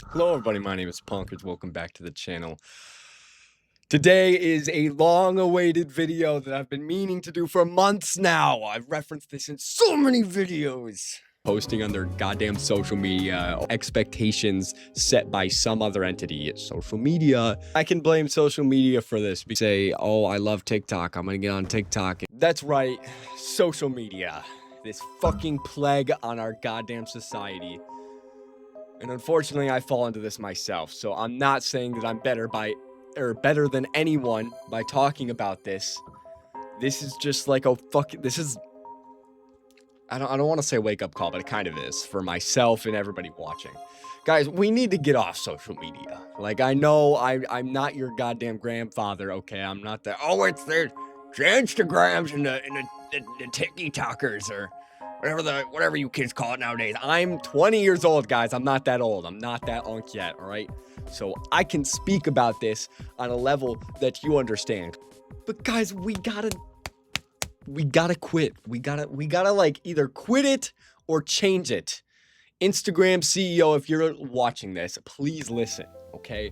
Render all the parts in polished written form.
Hello everybody, my name is Punkers. Welcome back to the channel. Today is a long-awaited video that I've been meaning to do for months now. I've referenced this in so many videos. Posting on their goddamn social media, expectations set by some other entity, social media. I can blame social media for this. Say, oh, I love TikTok, I'm gonna get on TikTok. That's right, social media. This fucking plague on our goddamn society. And unfortunately, I fall into this myself. So I'm not saying that I'm better than anyone by talking about this. This is just like a I don't want to say wake up call, but it kind of is for myself and everybody watching. Guys, we need to get off social media. Like, I know I'm not your goddamn grandfather, okay? I'm not the, oh, it's the Instagrams and the TikTokers or whatever you kids call it nowadays. I'm 20 years old, guys. I'm not that old. I'm not that unk yet, all right? So I can speak about this on a level that you understand. But guys, we gotta quit. We gotta like either quit it or change it. Instagram CEO, if you're watching this, please listen, okay?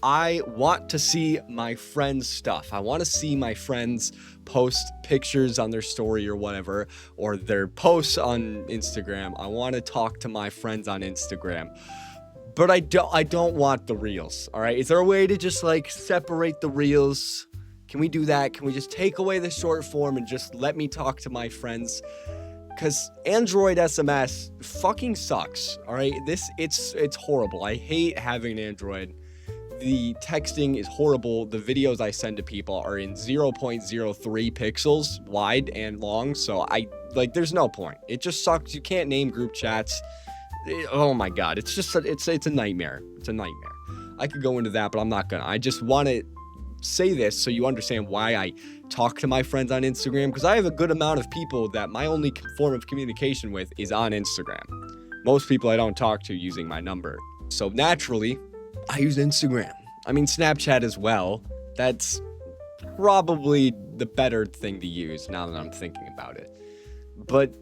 I want to see my friends' stuff. I want to see my friends post pictures on their story or whatever, or their posts on Instagram. I want to talk to my friends on Instagram. But I don't want the reels, all right? Is there a way to just like separate the reels? Can we do that? Can we just take away the short form and just let me talk to my friends? Because Android SMS fucking sucks, all right? It's horrible. I hate having an Android. The texting is horrible. The videos I send to people are in 0.03 pixels wide and long. So there's no point. It just sucks. You can't name group chats. Oh my God. It's just, it's a nightmare. It's a nightmare. I could go into that, but I'm not gonna. I just want to say this so you understand why I talk to my friends on Instagram. Because I have a good amount of people that my only form of communication with is on Instagram. Most people I don't talk to using my number. So naturally, I use Instagram. I mean, Snapchat as well. That's probably the better thing to use now that I'm thinking about it. But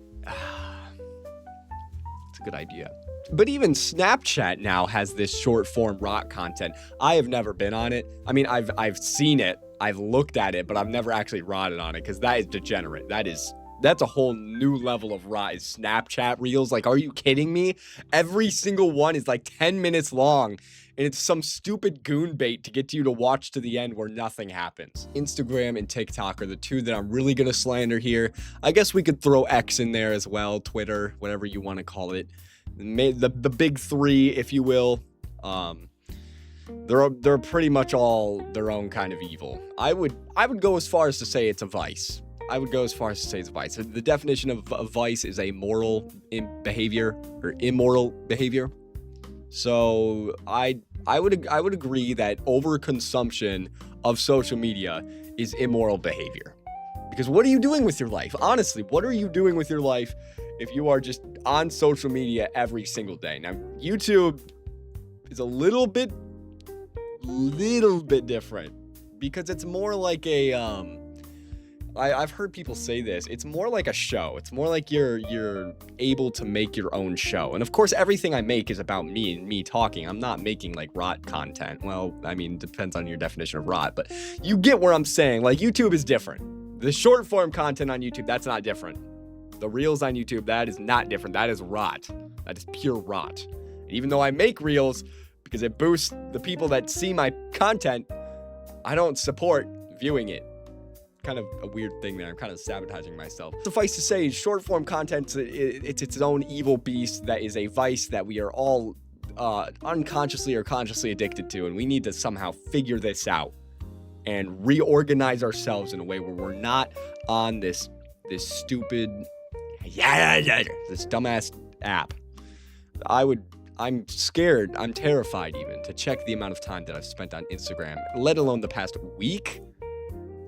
it's a good idea. But even Snapchat now has this short form rot content. I have never been on it. I mean, I've seen it. I've looked at it, but I've never actually rotted on it because that is degenerate. That's a whole new level of rot is Snapchat reels. Like, are you kidding me? Every single one is like 10 minutes long. And it's some stupid goon bait to get you to watch to the end where nothing happens. Instagram and TikTok are the two that I'm really going to slander here. I guess we could throw X in there as well, Twitter, whatever you want to call it. The big three, if you will. They're pretty much all their own kind of evil. I would go as far as to say it's a vice. I would go as far as to say it's a vice. The definition of a vice is a moral behavior or immoral behavior. So I would agree that overconsumption of social media is immoral behavior. Because what are you doing with your life? Honestly, what are you doing with your life if you are just on social media every single day? Now, YouTube is a little bit different because it's more like a I've heard people say this. It's more like a show. It's more like you're able to make your own show. And of course, everything I make is about me and me talking. I'm not making like rot content. Well, I mean, depends on your definition of rot, but you get where I'm saying. Like, YouTube is different. The short form content on YouTube, that's not different. The reels on YouTube, that is not different. That is rot. That is pure rot. And even though I make reels because it boosts the people that see my content, I don't support viewing it. Kind of a weird thing there. I'm kind of sabotaging myself. Suffice to say, short form content, it's its own evil beast that is a vice that we are all unconsciously or consciously addicted to, and we need to somehow figure this out and reorganize ourselves in a way where we're not on this stupid, this dumbass app. I'm scared, I'm terrified even to check the amount of time that I've spent on Instagram, let alone the past week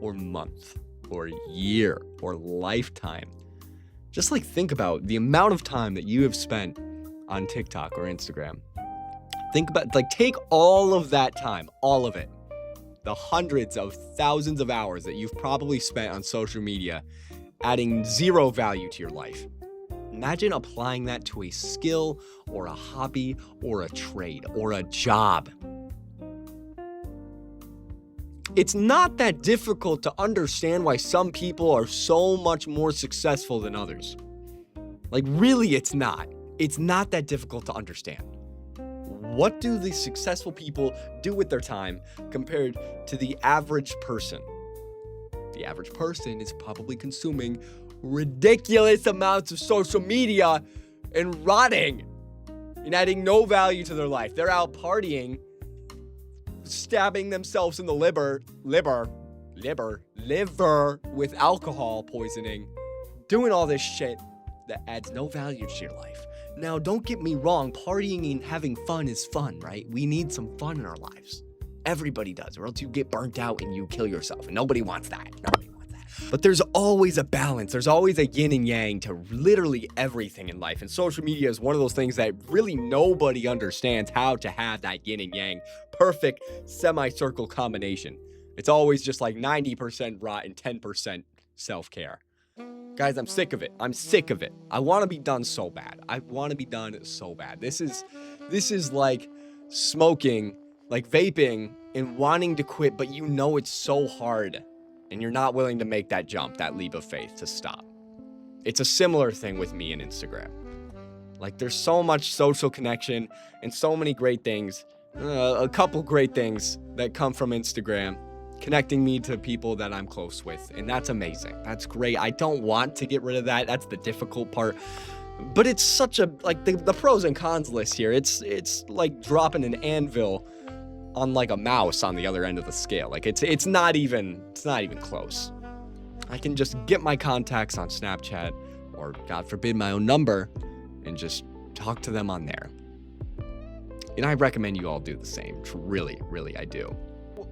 or month or year or lifetime. Just like think about the amount of time that you have spent on TikTok or Instagram. Think about, like, take all of that time, all of it, the hundreds of thousands of hours that you've probably spent on social media, adding zero value to your life. Imagine applying that to a skill or a hobby or a trade or a job. It's not that difficult to understand why some people are so much more successful than others. Like, really, it's not. It's not that difficult to understand. What do the successful people do with their time compared to the average person? The average person is probably consuming ridiculous amounts of social media and rotting and adding no value to their life. They're out partying, stabbing themselves in the liver with alcohol poisoning, doing all this shit that adds no value to your life. Now, don't get me wrong, partying and having fun is fun, right? We need some fun in our lives. Everybody does, or else you get burnt out and you kill yourself, and nobody wants that. Nobody wants that. But there's always a balance. There's always a yin and yang to literally everything in life, and social media is one of those things that really nobody understands how to have that yin and yang perfect semicircle combination. It's always just like 90% rot and 10% self-care. Guys, I'm sick of it. I'm sick of it. I want to be done so bad. I want to be done so bad. This is like smoking, like vaping, and wanting to quit, but you know it's so hard, and you're not willing to make that jump, that leap of faith to stop. It's a similar thing with me and Instagram. Like, there's so much social connection and so many great things, a couple great things that come from Instagram, connecting me to people that I'm close with, and that's amazing. That's great. I don't want to get rid of that. That's the difficult part. But it's such a, like, the pros and cons list here. It's like dropping an anvil on like a mouse on the other end of the scale. Like, it's not even close. I can just get my contacts on Snapchat, or God forbid my own number, and just talk to them on there. And I recommend you all do the same. Really, really, I do.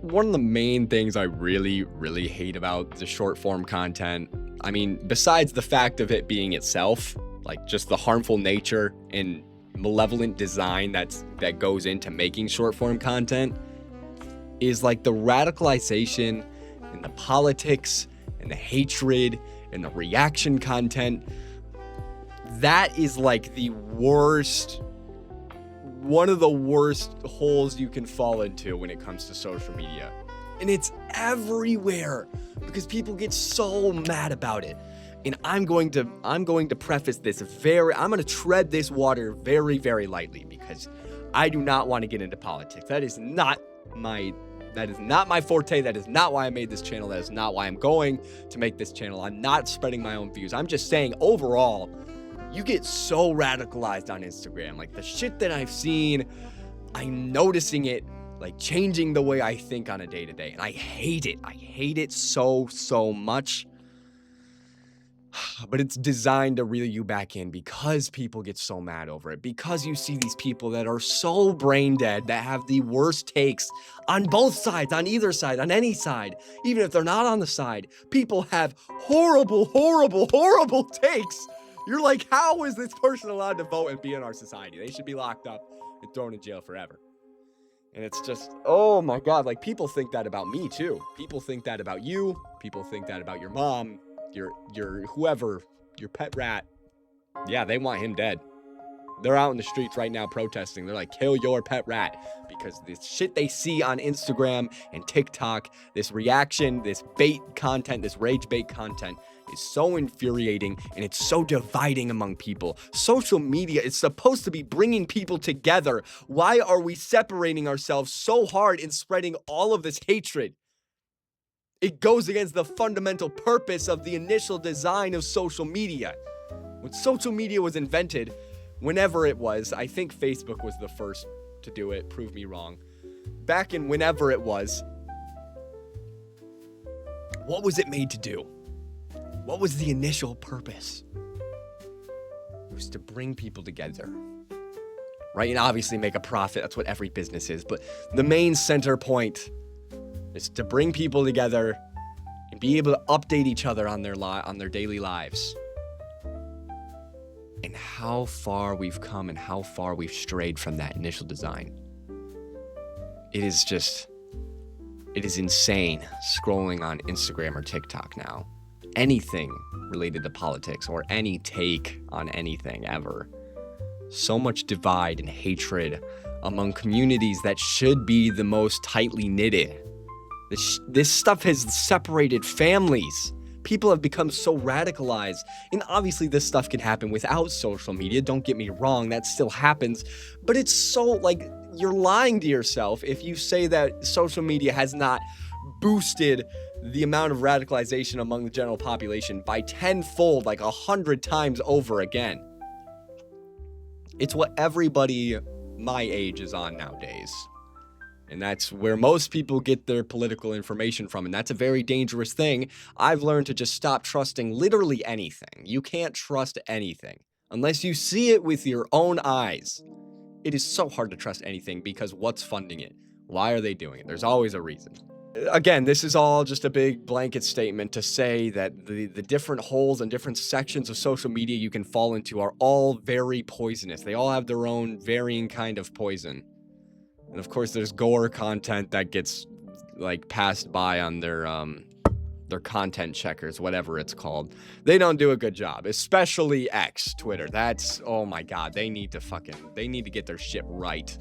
One of the main things I really, really hate about the short form content, I mean, besides the fact of it being itself, like just the harmful nature and malevolent design that goes into making short form content, is like the radicalization and the politics and the hatred and the reaction content. That is like the worst, one of the worst holes you can fall into when it comes to social media. And it's everywhere because people get so mad about it. And I'm going to preface this I'm going to tread this water very, very lightly, because I do not want to get into politics. That is not my forte. That is not why I made this channel. That is not why I'm going to make this channel. I'm not spreading my own views. I'm just saying, overall, you get so radicalized on Instagram. Like, the shit that I've seen, I'm noticing it, like, changing the way I think on a day-to-day. And I hate it. I hate it so, so much. But it's designed to reel you back in because people get so mad over it. Because you see these people that are so brain dead, that have the worst takes on both sides, on either side, on any side. Even if they're not on the side, people have horrible, horrible, horrible takes. You're like, how is this person allowed to vote and be in our society? They should be locked up and thrown in jail forever. And it's just, oh my God, like, people think that about me too. People think that about you. People think that about your mom, your whoever, your pet rat. Yeah, they want him dead. They're out in the streets right now protesting. They're like, kill your pet rat, because this shit they see on Instagram and TikTok, this reaction, this bait content, this rage bait content is so infuriating, and it's so dividing among people. Social media is supposed to be bringing people together. Why are we separating ourselves so hard and spreading all of this hatred? It goes against the fundamental purpose of the initial design of social media. When social media was invented, whenever it was, I think Facebook was the first to do it, prove me wrong. Back in whenever it was, what was it made to do? What was the initial purpose? It was to bring people together, right? And obviously make a profit. That's what every business is. But the main center point is to bring people together and be able to update each other on their daily lives. And how far we've come and how far we've strayed from that initial design. It is insane scrolling on Instagram or TikTok now anything related to politics or any take on anything ever. So much divide and hatred among communities that should be the most tightly knitted. This stuff has separated families. People have become so radicalized. And obviously this stuff can happen without social media. Don't get me wrong, that still happens. But it's so, like, you're lying to yourself if you say that social media has not boosted the amount of radicalization among the general population by tenfold, like 100 times over again. It's what everybody my age is on nowadays. And that's where most people get their political information from. And that's a very dangerous thing. I've learned to just stop trusting literally anything. You can't trust anything unless you see it with your own eyes. It is so hard to trust anything because what's funding it? Why are they doing it? There's always a reason. Again, this is all just a big blanket statement to say that the different holes and different sections of social media you can fall into are all very poisonous. They all have their own varying kind of poison. And of course, there's gore content that gets like passed by on their content checkers, whatever it's called. They don't do a good job, especially X, Twitter. That's, oh my God, they need to get their shit right.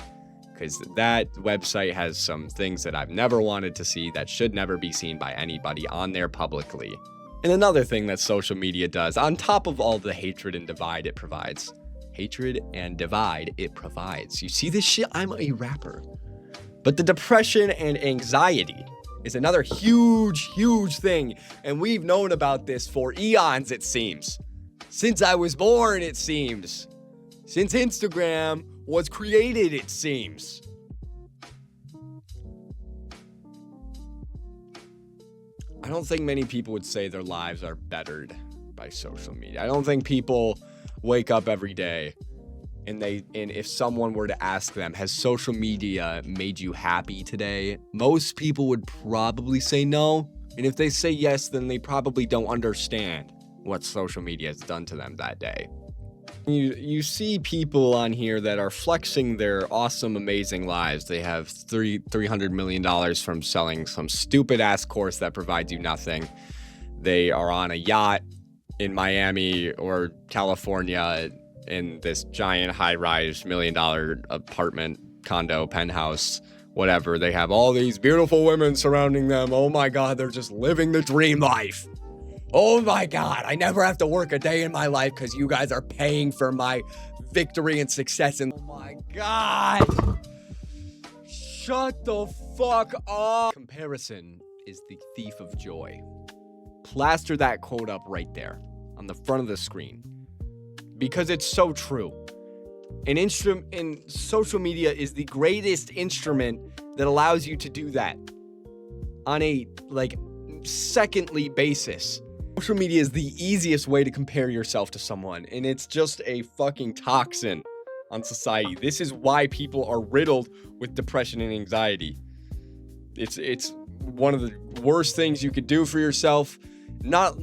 Because that website has some things that I've never wanted to see that should never be seen by anybody on there publicly. And another thing that social media does, on top of all the hatred and divide it provides. Hatred and divide it provides. You see this shit? I'm a rapper. But the depression and anxiety is another huge, huge thing. And we've known about this for eons, it seems. Since I was born, it seems. Since Instagram was created, it seems. I don't think many people would say their lives are bettered by social media. I don't think people wake up every day and if someone were to ask them, has social media made you happy today? Most people would probably say no. And if they say yes, then they probably don't understand what social media has done to them that day. You see people on here that are flexing their awesome, amazing lives. They have $300 million from selling some stupid ass course that provides you nothing. They are on a yacht in Miami or California in this giant high-rise $1 million apartment, condo, penthouse, whatever. They have all these beautiful women surrounding them. Oh my God, they're just living the dream life. Oh my God, I never have to work a day in my life because you guys are paying for my victory and success. And oh my God, shut the fuck up. Comparison is the thief of joy. Plaster that quote up right there on the front of the screen because it's so true. Social media is the greatest instrument that allows you to do that on a secondly basis. Social media is the easiest way to compare yourself to someone, and it's just a fucking toxin on society. This is why people are riddled with depression and anxiety. It's one of the worst things you could do for yourself. Not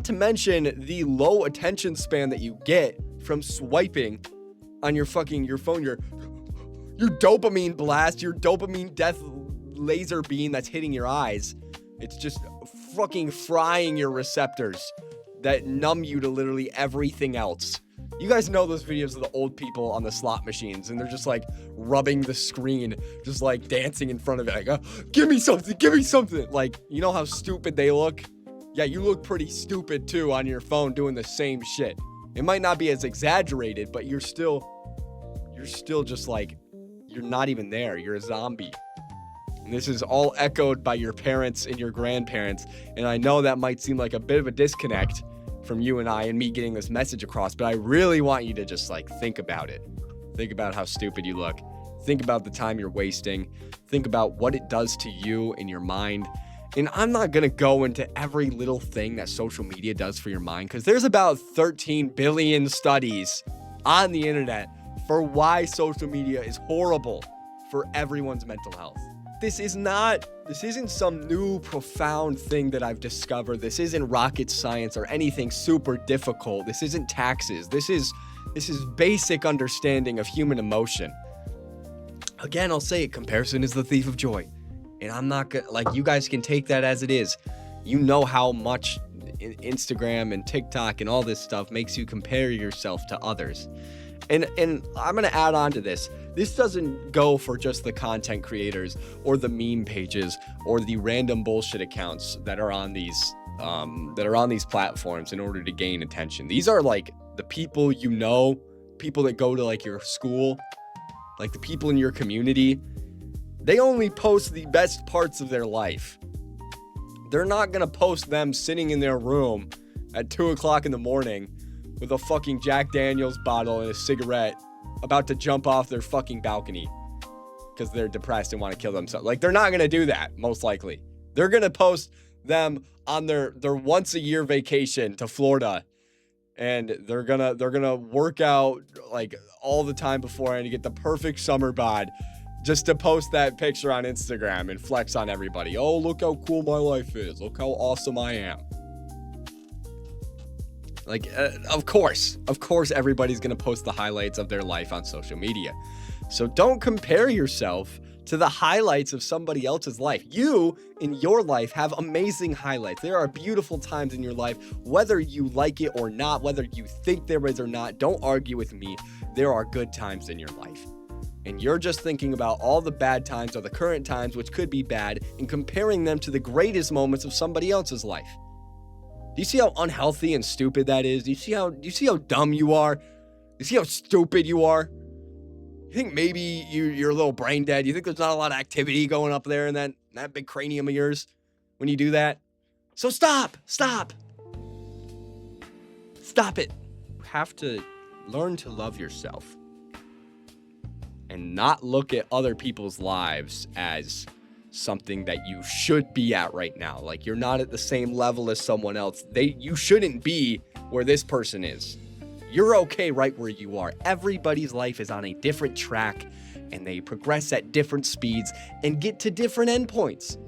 to mention the low attention span that you get from swiping on your phone, your dopamine blast, your dopamine death laser beam that's hitting your eyes. It's just fucking frying your receptors that numb you to literally everything else. You guys know those videos of the old people on the slot machines and they're just like rubbing the screen, just like dancing in front of it. Like, oh, give me something. Like, you know how stupid they look? Yeah, you look pretty stupid too on your phone doing the same shit. It might not be as exaggerated, but you're still just like, you're not even there. You're a zombie. And this is all echoed by your parents and your grandparents. And I know that might seem like a bit of a disconnect from you and I and me getting this message across, but I really want you to just think about it. Think about how stupid you look. Think about the time you're wasting. Think about what it does to you in your mind. And I'm not going to go into every little thing that social media does for your mind because there's about 13 billion studies on the internet for why social media is horrible for everyone's mental health. This isn't some new profound thing that I've discovered. This isn't rocket science or anything super difficult. This isn't taxes. This is basic understanding of human emotion. Again, I'll say it, comparison is the thief of joy. And I'm not gonna, you guys can take that as it is. You know how much Instagram and TikTok and all this stuff makes you compare yourself to others. And I'm going to add on to this. This doesn't go for just the content creators or the meme pages or the random bullshit accounts that are on these platforms in order to gain attention. These are like the people you know, people that go to like your school, like the people in your community. They only post the best parts of their life. They're not going to post them sitting in their room at 2 o'clock in the morning with a fucking Jack Daniels bottle and a cigarette about to jump off their fucking balcony because they're depressed and want to kill themselves. Like, they're not going to do that, most likely. They're going to post them on their once a year vacation to Florida, and they're gonna work out like all the time beforehand to get the perfect summer bod just to post that picture on Instagram and flex on everybody. Oh, look how cool my life is. Look how awesome I am. Like, of course everybody's going to post the highlights of their life on social media. So don't compare yourself to the highlights of somebody else's life. You, in your life, have amazing highlights. There are beautiful times in your life, whether you like it or not, whether you think there is or not. Don't argue with me. There are good times in your life. And you're just thinking about all the bad times or the current times, which could be bad, and comparing them to the greatest moments of somebody else's life. Do you see how unhealthy and stupid that is? Do you see how dumb you are? Do you see how stupid you are? You think maybe you're a little brain dead? You think there's not a lot of activity going up there in that big cranium of yours when you do that? So stop it. You have to learn to love yourself and not look at other people's lives as something that you should be at right now. Like, you're not at the same level as someone else. You shouldn't be where this person is. You're okay right where you are. Everybody's life is on a different track, and they progress at different speeds and get to different endpoints.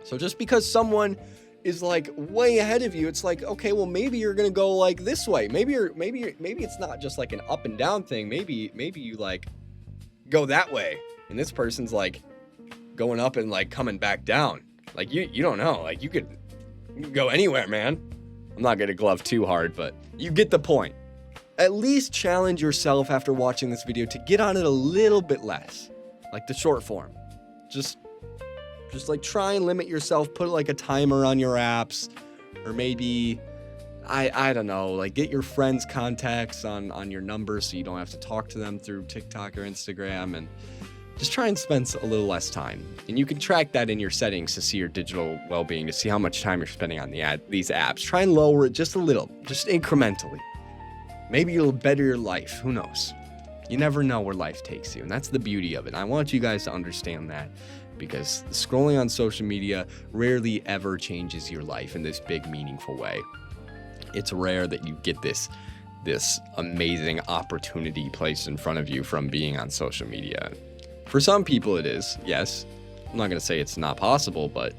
So just because someone is like way ahead of you, it's like, okay, well, maybe you're gonna go like this way. Maybe it's not just like an up and down thing. Maybe you like go that way, and this person's like going up and like coming back down. Like, you don't know. Like, you could go anywhere, man. I'm not gonna glove too hard, but you get the point. At least challenge yourself after watching this video to get on it a little bit less, like the short form. Just like try and limit yourself, put like a timer on your apps, or maybe I don't know, like get your friends' contacts on your number so you don't have to talk to them through TikTok or Instagram, and just try and spend a little less time. And you can track that in your settings to see your digital well-being, to see how much time you're spending on these apps. Try and lower it just a little, just incrementally. Maybe it'll better your life. Who knows? You never know where life takes you, and that's the beauty of it. And I want you guys to understand that, because scrolling on social media rarely ever changes your life in this big, meaningful way. It's rare that you get this amazing opportunity placed in front of you from being on social media. For some people it is, yes. I'm not going to say it's not possible, but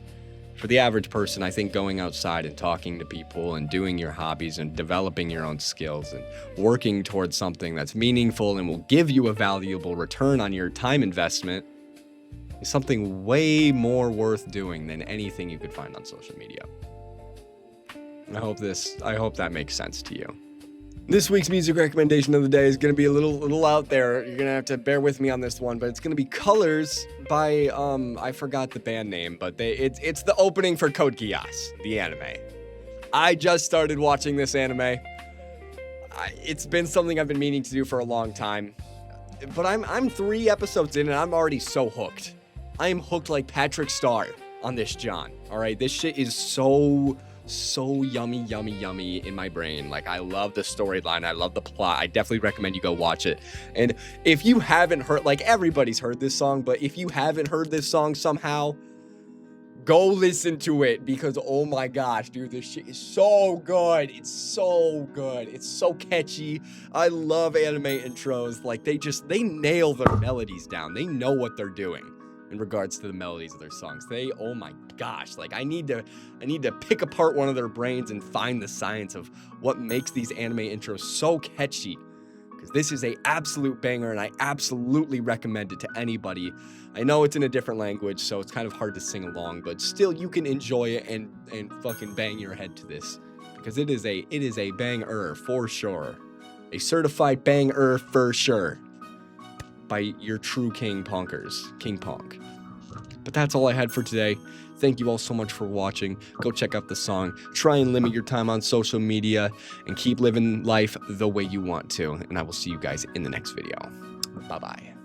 for the average person, I think going outside and talking to people and doing your hobbies and developing your own skills and working towards something that's meaningful and will give you a valuable return on your time investment is something way more worth doing than anything you could find on social media. I hope that makes sense to you. This week's music recommendation of the day is going to be a little out there. You're going to have to bear with me on this one, but it's going to be Colors by, I forgot the band name, but it's the opening for Code Geass, the anime. I just started watching this anime. It's been something I've been meaning to do for a long time, but I'm 3 episodes in and I'm already so hooked. I am hooked like Patrick Star on this John. All right, this shit is so yummy in my brain. Like, I love the storyline, I love the plot. I definitely recommend you go watch it. And if you haven't heard, like, everybody's heard this song, but if you haven't heard this song somehow, go listen to it, because oh my gosh, dude, this shit is so good. It's so good. It's so catchy. I love anime intros. Like, they nail their melodies down. They know what they're doing in regards to the melodies of their songs. Oh my gosh, like I need to pick apart one of their brains and find the science of what makes these anime intros so catchy, because this is a absolute banger, and I absolutely recommend it to anybody. I know it's in a different language, so it's kind of hard to sing along, but still you can enjoy it and fucking bang your head to this, because it is a banger for sure. A certified banger for sure. By your true King Ponkers, King Ponk. But that's all I had for today. Thank you all so much for watching. Go check out the song. Try and limit your time on social media and keep living life the way you want to. And I will see you guys in the next video. Bye-bye.